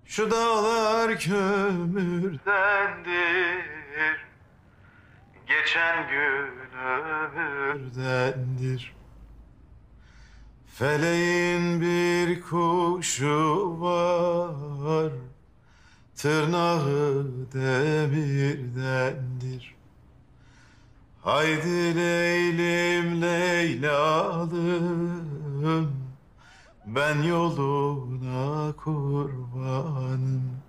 Şu dağlar kömürdendir, geçen gün ömürdendir. Feleğin bir kuşu var, tırnağı demirdendir. Haydi Leylim Leylalım, ben yoluna kurbanım.